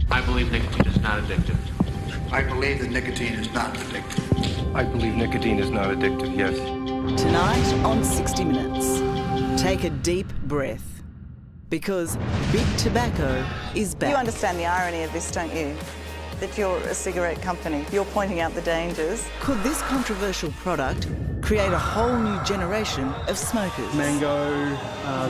I believe nicotine is not addictive. I believe that nicotine is not addictive. I believe nicotine is not addictive, yes. Tonight on 60 Minutes, take a deep breath, because big tobacco is back. You understand the irony of this, don't you? That you're a cigarette company. You're pointing out the dangers. Could this controversial product create a whole new generation of smokers? Mango,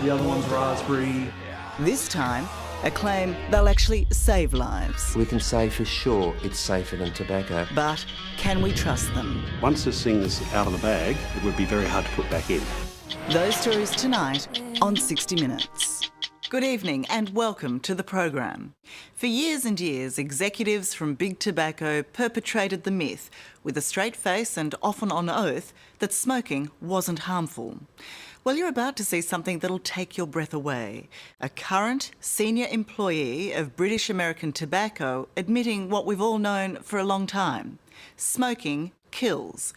the other one's raspberry. This time, a claim they'll actually save lives. We can say for sure it's safer than tobacco. But can we trust them? Once this thing is out of the bag, it would be very hard to put back in. Those stories tonight on 60 Minutes. Good evening and welcome to the program. For years and years, executives from Big Tobacco perpetrated the myth, with a straight face and often on oath, that smoking wasn't harmful. Well, you're about to see something that'll take your breath away. A current senior employee of British American Tobacco admitting what we've all known for a long time. Smoking kills.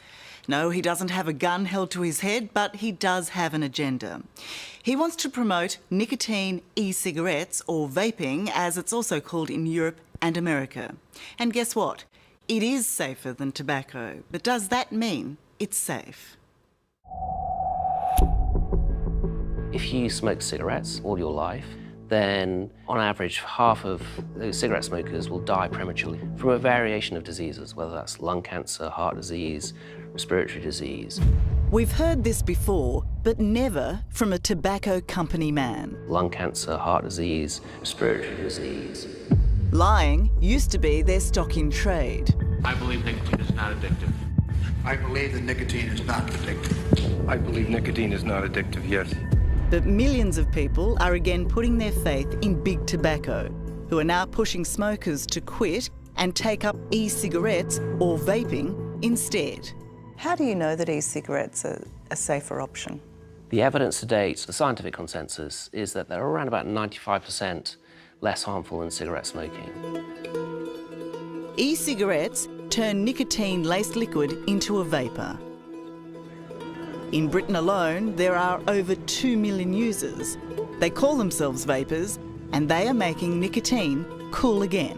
No, he doesn't have a gun held to his head, but he does have an agenda. He wants to promote nicotine e-cigarettes, or vaping, as it's also called in Europe and America. And guess what? It is safer than tobacco. But does that mean it's safe? If you smoke cigarettes all your life, then on average, half of those cigarette smokers will die prematurely from a variation of diseases, whether that's lung cancer, heart disease, respiratory disease. We've heard this before, but never from a tobacco company man. Lung cancer, heart disease, respiratory disease. Lying used to be their stock in trade. I believe nicotine is not addictive. I believe that nicotine is not addictive. I believe nicotine is not addictive, yes. But millions of people are again putting their faith in Big Tobacco, who are now pushing smokers to quit and take up e-cigarettes or vaping instead. How do you know that e-cigarettes are a safer option? The evidence to date, the scientific consensus, is that they're around about 95% less harmful than cigarette smoking. E-cigarettes turn nicotine-laced liquid into a vapour. In Britain alone, there are over 2 million users. They call themselves vapers, and they are making nicotine cool again.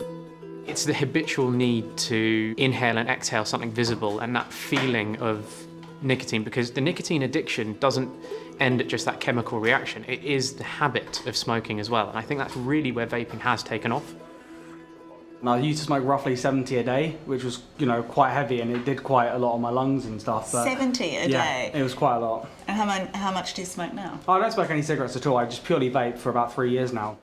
It's the habitual need to inhale and exhale something visible and that feeling of nicotine, because the nicotine addiction doesn't end at just that chemical reaction. It is the habit of smoking as well. And I think that's really where vaping has taken off. And I used to smoke roughly 70 a day, which was, quite heavy, and it did quite a lot on my lungs and stuff. But 70 a day? It was quite a lot. And how much do you smoke now? I don't smoke any cigarettes at all. I just purely vape for about 3 years now.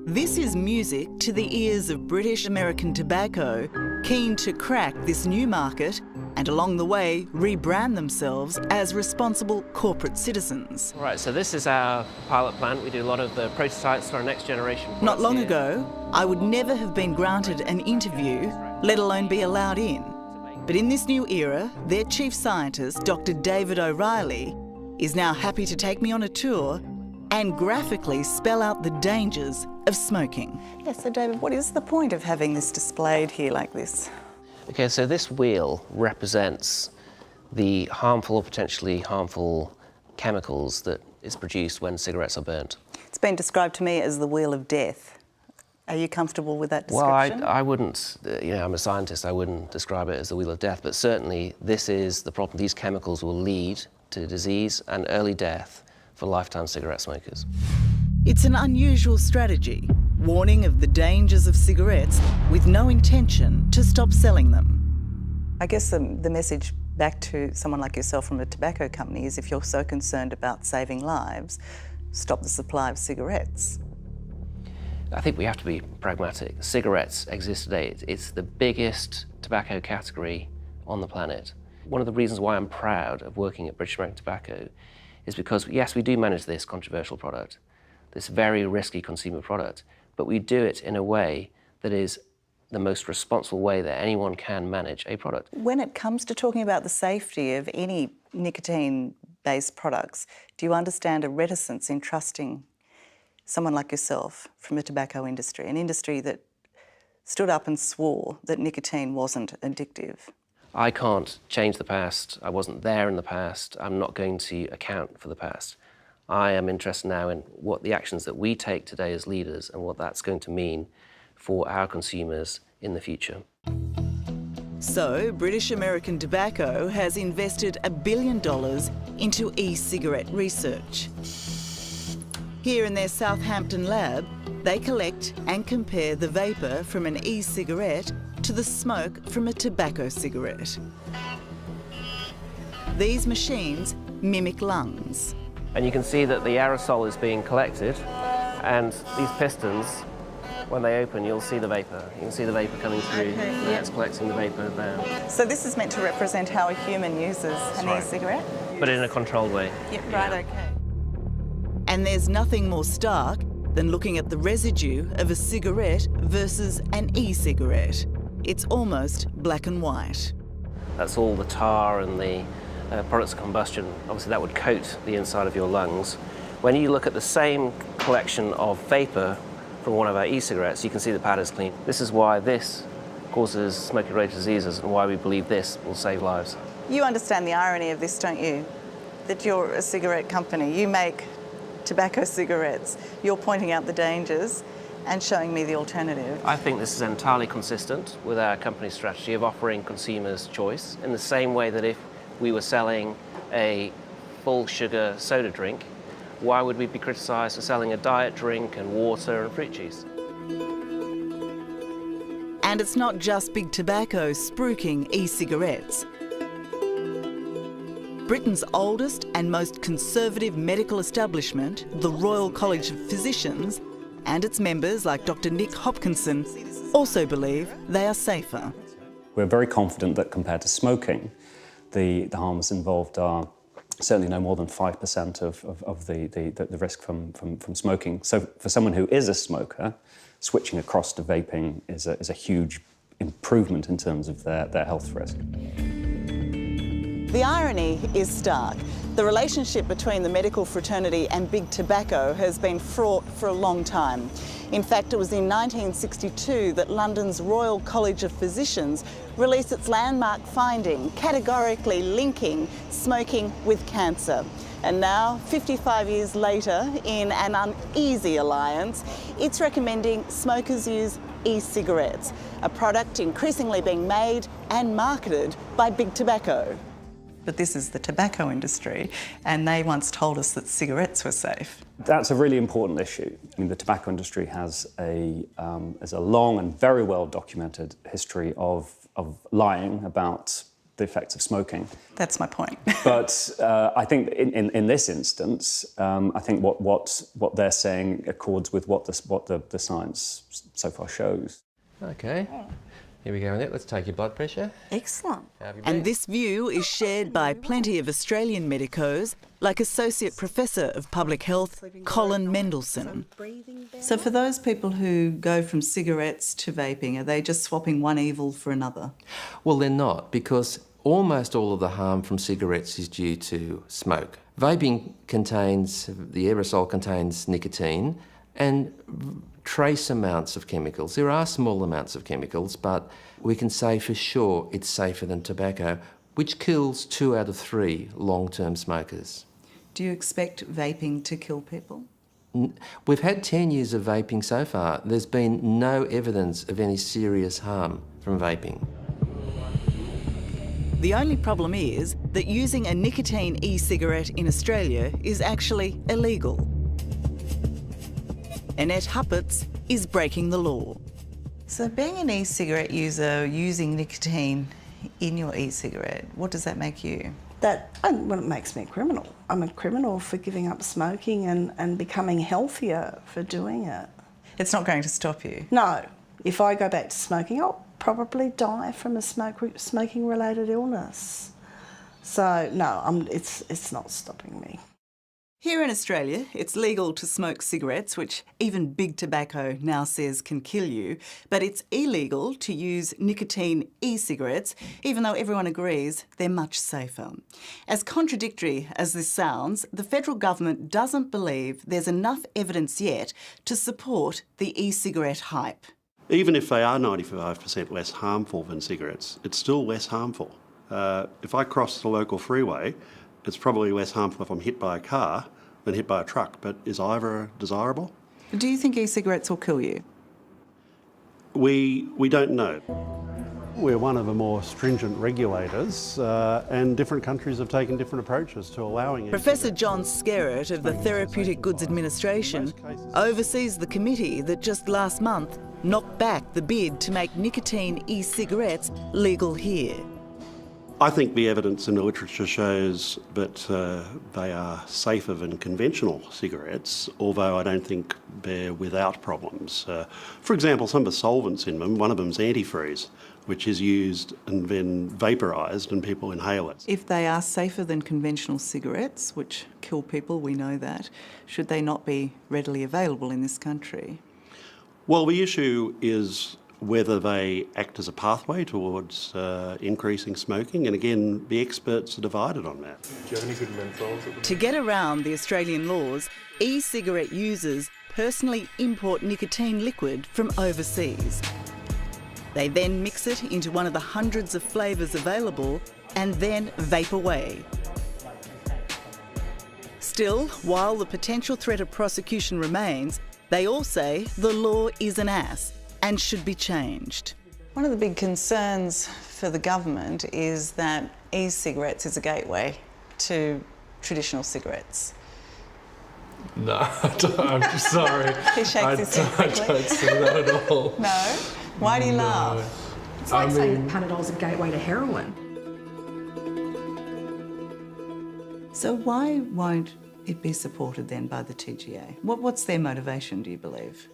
This is music to the ears of British American Tobacco, keen to crack this new market and along the way rebrand themselves as responsible corporate citizens. Right, so this is our pilot plant. We do a lot of the prototypes for our next generation products. Not long ago, I would never have been granted an interview, let alone be allowed in. But in this new era, their chief scientist, Dr. David O'Reilly, is now happy to take me on a tour and graphically spell out the dangers of smoking. Yes, so David, what is the point of having this displayed here like this? Okay, so this wheel represents the harmful or potentially harmful chemicals that is produced when cigarettes are burnt. It's been described to me as the wheel of death. Are you comfortable with that description? Well, I wouldn't, I'm a scientist, I wouldn't describe it as the wheel of death, but certainly this is the problem. These chemicals will lead to disease and early death for lifetime cigarette smokers. It's an unusual strategy, warning of the dangers of cigarettes with no intention to stop selling them. I guess the message back to someone like yourself from a tobacco company is, if you're so concerned about saving lives, stop the supply of cigarettes. I think we have to be pragmatic. Cigarettes exist today. It's the biggest tobacco category on the planet. One of the reasons why I'm proud of working at British American Tobacco is because, yes, we do manage this controversial product, this very risky consumer product, but we do it in a way that is the most responsible way that anyone can manage a product. When it comes to talking about the safety of any nicotine-based products, do you understand a reticence in trusting someone like yourself from the tobacco industry, an industry that stood up and swore that nicotine wasn't addictive? I can't change the past. I wasn't there in the past. I'm not going to account for the past. I am interested now in what the actions that we take today as leaders and what that's going to mean for our consumers in the future. So, British American Tobacco has invested $1 billion into e-cigarette research. Here in their Southampton lab, they collect and compare the vapour from an e-cigarette to the smoke from a tobacco cigarette. These machines mimic lungs. And you can see that the aerosol is being collected, and these pistons, when they open, you'll see the vapour. You can see the vapour coming through, and it's collecting the vapour down. So this is meant to represent how a human uses an e-cigarette? But in a controlled way. Yep, right, okay. And there's nothing more stark than looking at the residue of a cigarette versus an e-cigarette. It's almost black and white. That's all the tar and the products of combustion. Obviously that would coat the inside of your lungs. When you look at the same collection of vapour from one of our e-cigarettes, you can see the powder's clean. This is why this causes smoking-related diseases and why we believe this will save lives. You understand the irony of this, don't you? That you're a cigarette company, you make tobacco cigarettes, you're pointing out the dangers and showing me the alternative. I think this is entirely consistent with our company strategy of offering consumers choice, in the same way that if we were selling a full sugar soda drink, why would we be criticised for selling a diet drink and water and fruit juice? And it's not just big tobacco spruiking e-cigarettes. Britain's oldest and most conservative medical establishment, the Royal College of Physicians, and its members like Dr. Nick Hopkinson, also believe they are safer. We're very confident that compared to smoking, the harms involved are certainly no more than 5% of the risk from smoking. So for someone who is a smoker, switching across to vaping is a huge improvement in terms of their health risk. The irony is stark. The relationship between the medical fraternity and big tobacco has been fraught for a long time. In fact, it was in 1962 that London's Royal College of Physicians released its landmark finding, categorically linking smoking with cancer. And now, 55 years later, in an uneasy alliance, it's recommending smokers use e-cigarettes, a product increasingly being made and marketed by big tobacco. But this is the tobacco industry, and they once told us that cigarettes were safe. That's a really important issue. I mean, the tobacco industry has a long and very well documented history of lying about the effects of smoking. That's my point. But I think in this instance, I think what they're saying accords with what the science so far shows. Okay. Here we go with it. Let's take your blood pressure. Excellent. And this view is shared by plenty of Australian medicos, like Associate Professor of Public Health, Colin Mendelsohn. So for those people who go from cigarettes to vaping, are they just swapping one evil for another? Well, they're not, because almost all of the harm from cigarettes is due to smoke. Vaping the aerosol contains nicotine and trace amounts of chemicals. There are small amounts of chemicals, but we can say for sure it's safer than tobacco, which kills 2 out of 3 long-term smokers. Do you expect vaping to kill people? We've had 10 years of vaping so far. There's been no evidence of any serious harm from vaping. The only problem is that using a nicotine e-cigarette in Australia is actually illegal. Annette Huppatz is breaking the law. So being an e-cigarette user, using nicotine in your e-cigarette, what does that make you? Well, it makes me a criminal. I'm a criminal for giving up smoking and becoming healthier for doing it. It's not going to stop you? No. If I go back to smoking, I'll probably die from a smoking-related illness. So, no, it's not stopping me. Here in Australia, it's legal to smoke cigarettes, which even big tobacco now says can kill you, but it's illegal to use nicotine e-cigarettes, even though everyone agrees they're much safer. As contradictory as this sounds, the federal government doesn't believe there's enough evidence yet to support the e-cigarette hype. Even if they are 95% less harmful than cigarettes, it's still less harmful. If I cross the local freeway, it's probably less harmful if I'm hit by a car than hit by a truck, but is either desirable? Do you think e-cigarettes will kill you? We don't know. We're one of the more stringent regulators, and different countries have taken different approaches to allowing it. Professor John Skerritt of the Therapeutic Goods Administration oversees the committee that just last month knocked back the bid to make nicotine e-cigarettes legal here. I think the evidence in the literature shows that they are safer than conventional cigarettes, although I don't think they're without problems. For example, some of the solvents in them, one of them's antifreeze, which is used and then vaporised and people inhale it. If they are safer than conventional cigarettes, which kill people, we know that, should they not be readily available in this country? Well, the issue is whether they act as a pathway towards increasing smoking, and again, the experts are divided on that. Do you have any good menthols? To get around the Australian laws, e-cigarette users personally import nicotine liquid from overseas. They then mix it into one of the hundreds of flavours available and then vape away. Still, while the potential threat of prosecution remains, they all say the law is an ass and should be changed. One of the big concerns for the government is that e-cigarettes is a gateway to traditional cigarettes. No, I'm just sorry. He shakes his head quickly. I don't see that at all. No? Why do you laugh? It's like saying that Panadol's a gateway to heroin. So why won't it be supported then by the TGA? What's their motivation, do you believe?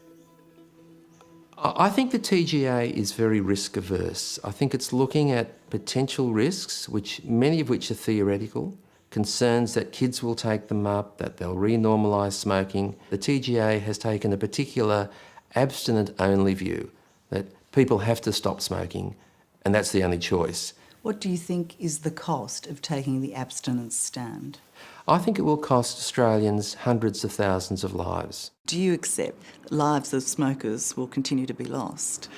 I think the TGA is very risk averse. I think it's looking at potential risks, many of which are theoretical, concerns that kids will take them up, that they'll renormalise smoking. The TGA has taken a particular abstinent-only view, that people have to stop smoking, and that's the only choice. What do you think is the cost of taking the abstinence stand? I think it will cost Australians hundreds of thousands of lives. Do you accept that lives of smokers will continue to be lost?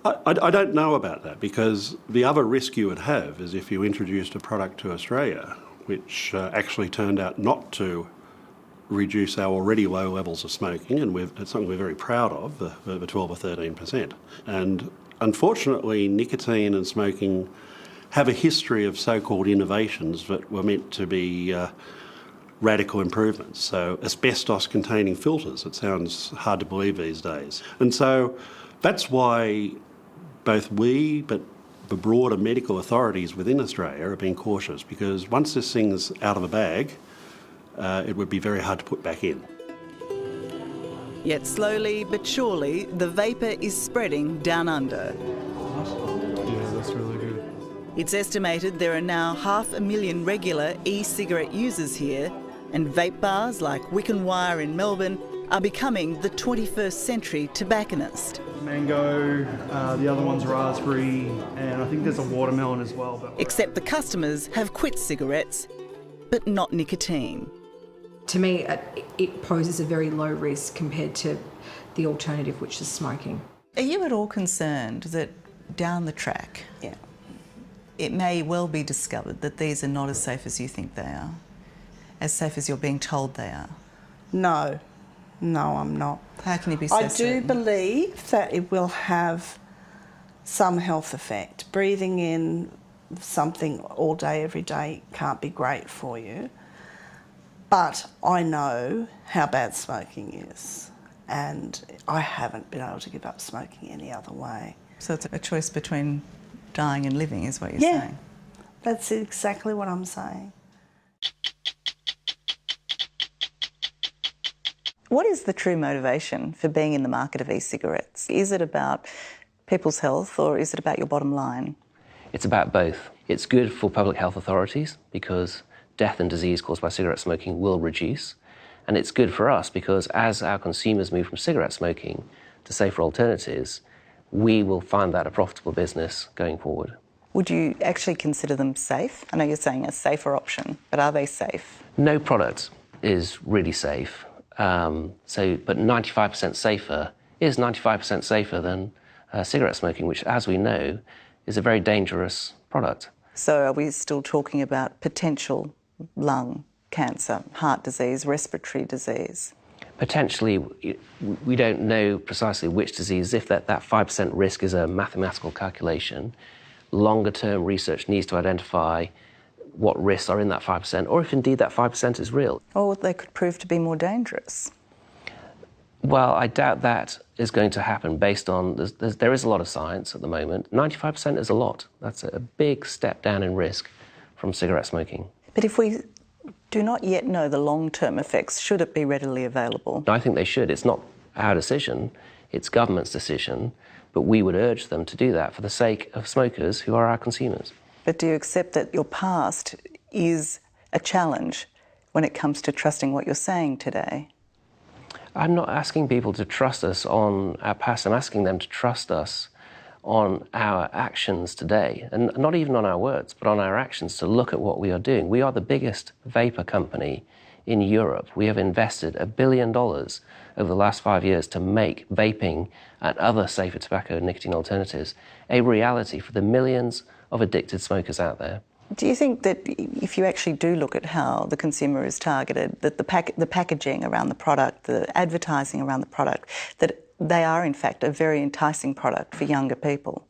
I don't know about that, because the other risk you would have is if you introduced a product to Australia which actually turned out not to reduce our already low levels of smoking, and it's something we're very proud of, the 12 or 13%. And unfortunately, nicotine and smoking have a history of so-called innovations that were meant to be radical improvements. So asbestos-containing filters, it sounds hard to believe these days. And so that's why both we, but the broader medical authorities within Australia are being cautious, because once this thing's out of the bag, it would be very hard to put back in. Yet slowly but surely, the vapour is spreading down under. Yeah, that's really good. It's estimated there are now 500,000 regular e-cigarette users here, and vape bars like Wick and Wire in Melbourne are becoming the 21st century tobacconist. Mango, the other one's raspberry, and I think there's a watermelon as well. Except the customers have quit cigarettes, but not nicotine. To me, it poses a very low risk compared to the alternative, which is smoking. Are you at all concerned that down the track, it may well be discovered that these are not as safe as you think they are? As safe as you're being told they are? No, I'm not. How can you be so I do certain? believe that it will have some health effect. Breathing in something all day, every day can't be great for you. But I know how bad smoking is, and I haven't been able to give up smoking any other way. So it's a choice between dying and living, is what you're saying? That's exactly what I'm saying. What is the true motivation for being in the market of e-cigarettes? Is it about people's health, or is it about your bottom line? It's about both. It's good for public health authorities because death and disease caused by cigarette smoking will reduce. And it's good for us because as our consumers move from cigarette smoking to safer alternatives, we will find that a profitable business going forward. Would you actually consider them safe? I know you're saying a safer option, but are they safe? No product is really safe. But 95% safer is 95% safer than cigarette smoking, which, as we know, is a very dangerous product. So are we still talking about potential lung cancer, heart disease, respiratory disease? Potentially, we don't know precisely which disease. If that 5% risk is a mathematical calculation, longer-term research needs to identify what risks are in that 5%, or if indeed that 5% is real. Or they could prove to be more dangerous. Well, I doubt that is going to happen based on, there is a lot of science at the moment. 95% is a lot. That's a big step down in risk from cigarette smoking. But if we do not yet know the long-term effects, should it be readily available? I think they should. It's not our decision, it's government's decision, but we would urge them to do that for the sake of smokers who are our consumers. But do you accept that your past is a challenge when it comes to trusting what you're saying today? I'm not asking people to trust us on our past, I'm asking them to trust us on our actions today, and not even on our words, but on our actions, to look at what we are doing. We are the biggest vapor company in Europe. We have invested $1 billion over the last 5 years to make vaping and other safer tobacco and nicotine alternatives a reality for the millions of addicted smokers out there. Do you think that if you actually do look at how the consumer is targeted, that the packaging around the product, the advertising around the product, that they are in fact a very enticing product for younger people?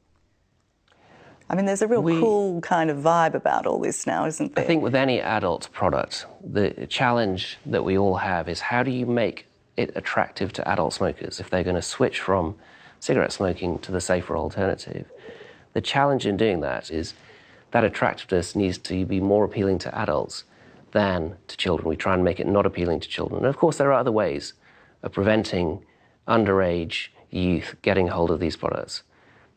I mean, there's a real cool kind of vibe about all this now, isn't there? I think with any adult product, the challenge that we all have is how do you make it attractive to adult smokers if they're going to switch from cigarette smoking to the safer alternative? The challenge in doing that is that attractiveness needs to be more appealing to adults than to children. We try and make it not appealing to children. And of course, there are other ways of preventing underage youth getting hold of these products.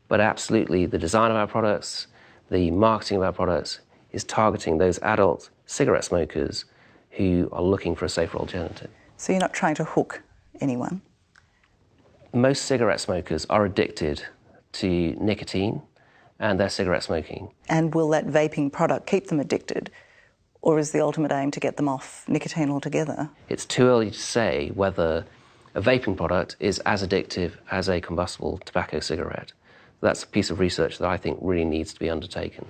But absolutely, the design of our products, the marketing of our products is targeting those adult cigarette smokers who are looking for a safer alternative. So you're not trying to hook anyone? Most cigarette smokers are addicted to nicotine and their cigarette smoking. And will that vaping product keep them addicted? Or is the ultimate aim to get them off nicotine altogether? It's too early to say whether a vaping product is as addictive as a combustible tobacco cigarette. That's a piece of research that I think really needs to be undertaken.